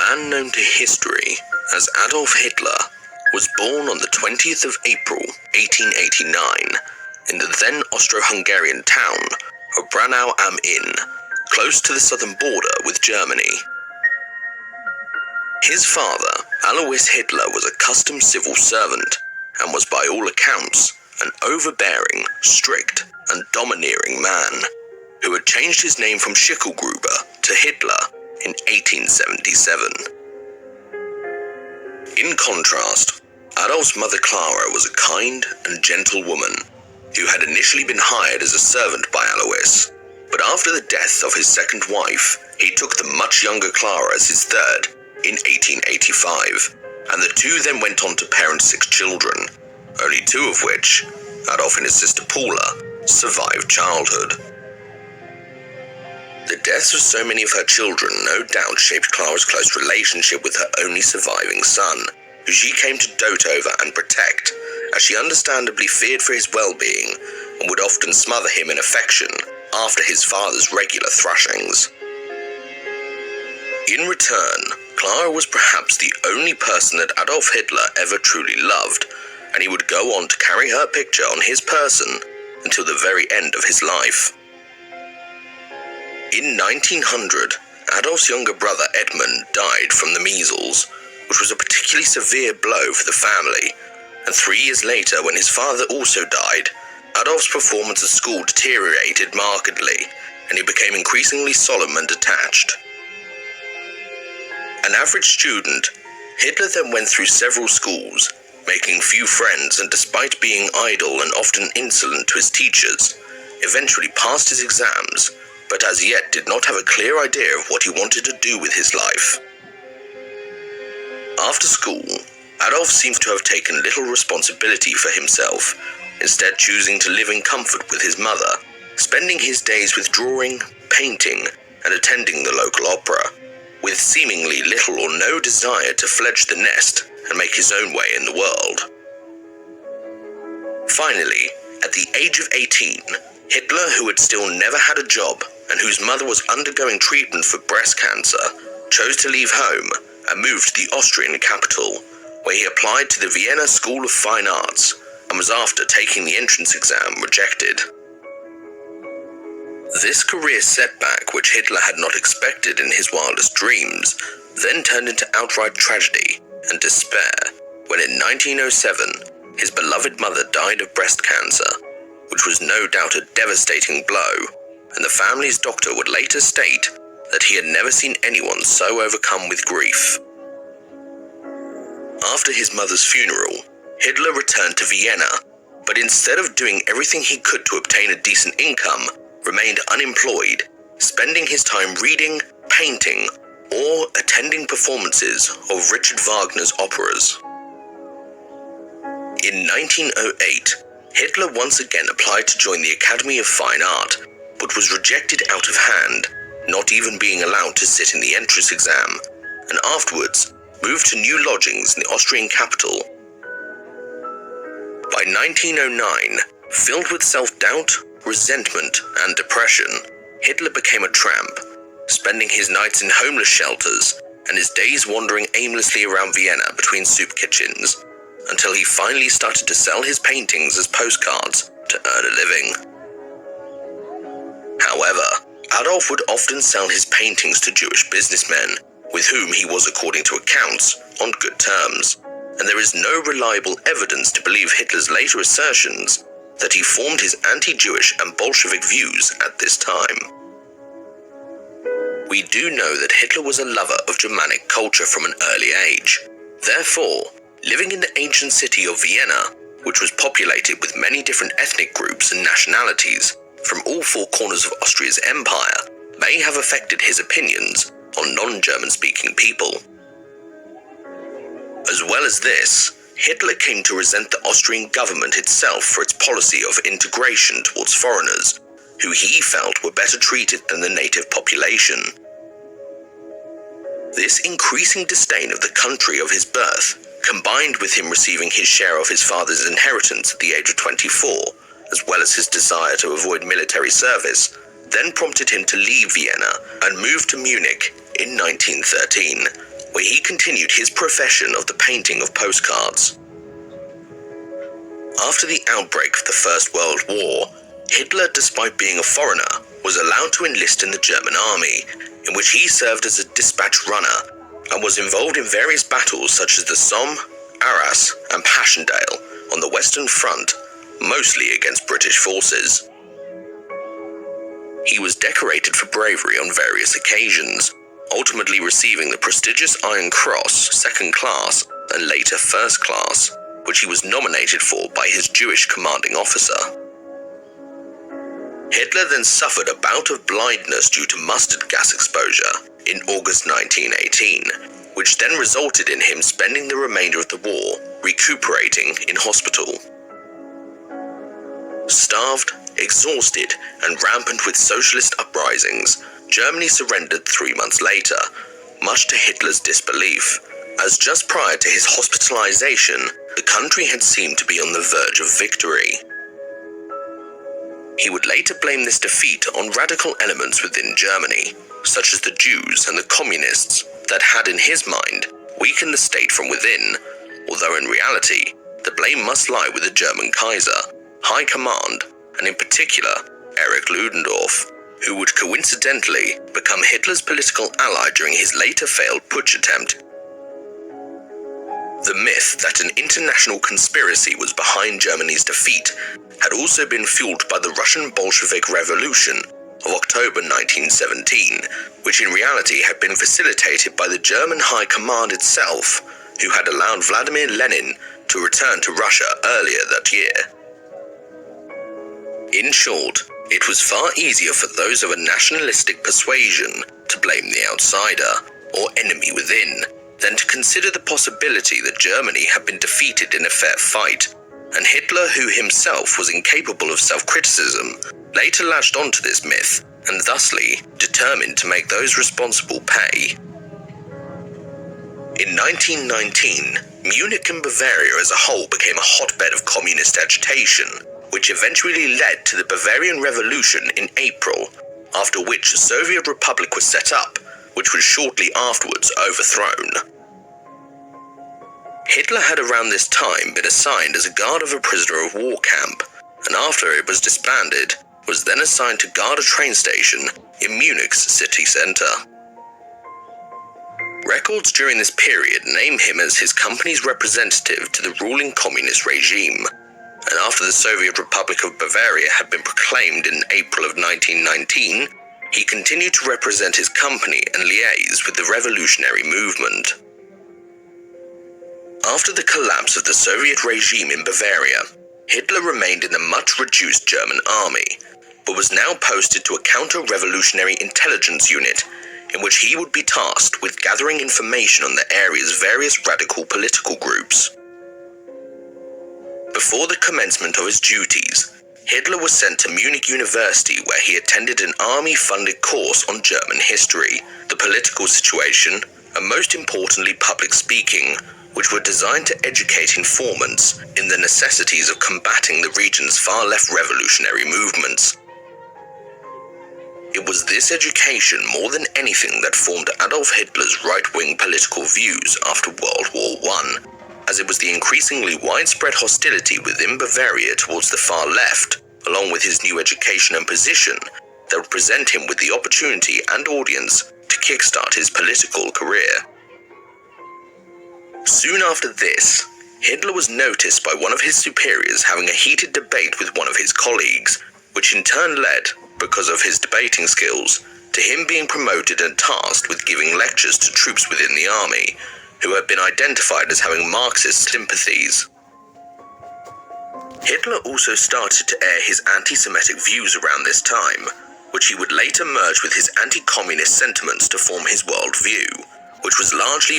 man known to history as Adolf Hitler was born on the 20th of April, 1889, in the then Austro-Hungarian town of Braunau am Inn, close to the southern border with Germany. His father, Alois Hitler, was a custom civil servant and was by all accounts an overbearing, strict, and domineering man who had changed his name from Schicklgruber to Hitler in 1877. In contrast, Adolf's mother Clara was a kind and gentle woman who had initially been hired as a servant by Alois, but after the death of his second wife, he took the much younger Clara as his third in 1885, and the two then went on to parent 6 children, only 2 of which, Adolf and his sister Paula, survived childhood. The deaths of so many of her children no doubt shaped Clara's close relationship with her only surviving son, who she came to dote over and protect, as she understandably feared for his well-being and would often smother him in affection after his father's regular thrashings. In return, Clara was perhaps the only person that Adolf Hitler ever truly loved, and he would go on to carry her picture on his person until the very end of his life. In 1900, Adolf's younger brother Edmund died from the measles, which was a particularly severe blow for the family, and 3 years later, when his father also died, Adolf's performance at school deteriorated markedly, and he became increasingly solemn and detached. An average student, Hitler then went through several schools, making few friends, and despite being idle and often insolent to his teachers, eventually passed his exams, but as yet did not have a clear idea of what he wanted to do with his life. After school, Adolf seems to have taken little responsibility for himself, instead choosing to live in comfort with his mother, spending his days with drawing, painting, and attending the local opera, with seemingly little or no desire to fledge the nest and make his own way in the world. Finally, at the age of 18, Hitler, who had still never had a job and whose mother was undergoing treatment for breast cancer, chose to leave home and moved to the Austrian capital, where he applied to the Vienna School of Fine Arts and was, after taking the entrance exam, rejected. This career setback, which Hitler had not expected in his wildest dreams, then turned into outright tragedy and despair when in 1907 his beloved mother died of breast cancer, which was no doubt a devastating blow, and the family's doctor would later state that he had never seen anyone so overcome with grief. After his mother's funeral, Hitler returned to Vienna, but instead of doing everything he could to obtain a decent income, remained unemployed, spending his time reading, painting, or attending performances of Richard Wagner's operas. In 1908, Hitler once again applied to join the Academy of Fine Art, but was rejected out of hand, not even being allowed to sit in the entrance exam, and afterwards moved to new lodgings in the Austrian capital. By 1909, filled with self-doubt, resentment, and depression, Hitler became a tramp, spending his nights in homeless shelters and his days wandering aimlessly around Vienna between soup kitchens, until he finally started to sell his paintings as postcards to earn a living. However, Adolf would often sell his paintings to Jewish businessmen, with whom he was, according to accounts, on good terms, and there is no reliable evidence to believe Hitler's later assertions that he formed his anti-Jewish and Bolshevik views at this time. We do know that Hitler was a lover of Germanic culture from an early age. Therefore, living in the ancient city of Vienna, which was populated with many different ethnic groups and nationalities from all 4 corners of Austria's empire, may have affected his opinions on non-German speaking people. As well as this, Hitler came to resent the Austrian government itself for its policy of integration towards foreigners, who he felt were better treated than the native population. This increasing disdain of the country of his birth, combined with him receiving his share of his father's inheritance at the age of 24, as well as his desire to avoid military service, then prompted him to leave Vienna and move to Munich in 1913, where he continued his profession of the painting of postcards. After the outbreak of the First World War, Hitler, despite being a foreigner, was allowed to enlist in the German army, in which he served as a dispatch runner and was involved in various battles such as the Somme, Arras, and Passchendaele on the Western Front, mostly against British forces. He was decorated for bravery on various occasions, ultimately receiving the prestigious Iron Cross, second class, and later first class, which he was nominated for by his Jewish commanding officer. Hitler then suffered a bout of blindness due to mustard gas exposure in August 1918, which then resulted in him spending the remainder of the war recuperating in hospital. Starved, exhausted, and rampant with socialist uprisings, Germany surrendered 3 months later, much to Hitler's disbelief, as just prior to his hospitalization, the country had seemed to be on the verge of victory. He would later blame this defeat on radical elements within Germany, such as the Jews and the communists, that had in his mind weakened the state from within, although in reality, the blame must lie with the German Kaiser, High Command, and in particular, Erich Ludendorff, who would coincidentally become Hitler's political ally during his later failed putsch attempt. The myth that an international conspiracy was behind Germany's defeat had also been fueled by the Russian Bolshevik Revolution of October 1917, which in reality had been facilitated by the German High Command itself, who had allowed Vladimir Lenin to return to Russia earlier that year. In short, it was far easier for those of a nationalistic persuasion to blame the outsider, or enemy within, than to consider the possibility that Germany had been defeated in a fair fight, and Hitler, who himself was incapable of self-criticism, later latched onto this myth, and thusly determined to make those responsible pay. In 1919, Munich and Bavaria as a whole became a hotbed of communist agitation, which eventually led to the Bavarian Revolution in April, after which a Soviet Republic was set up, which was shortly afterwards overthrown. Hitler had around this time been assigned as a guard of a prisoner of war camp, and after it was disbanded, was then assigned to guard a train station in Munich's city centre. Records during this period name him as his company's representative to the ruling communist regime, and after the Soviet Republic of Bavaria had been proclaimed in April of 1919, he continued to represent his company and liaise with the revolutionary movement. After the collapse of the Soviet regime in Bavaria, Hitler remained in the much-reduced German army, but was now posted to a counter-revolutionary intelligence unit, in which he would be tasked with gathering information on the area's various radical political groups. Before the commencement of his duties, Hitler was sent to Munich University, where he attended an army-funded course on German history, the political situation, and most importantly public speaking, which were designed to educate informants in the necessities of combating the region's far-left revolutionary movements. It was this education more than anything that formed Adolf Hitler's right-wing political views after World War I, as it was the increasingly widespread hostility within Bavaria towards the far left, along with his new education and position, that would present him with the opportunity and audience to kickstart his political career. Soon after this, Hitler was noticed by one of his superiors having a heated debate with one of his colleagues, which in turn led, because of his debating skills, to him being promoted and tasked with giving lectures to troops within the army, who had been identified as having Marxist sympathies. Hitler also started to air his anti-Semitic views around this time, which he would later merge with his anti-communist sentiments to form his worldview, which was largely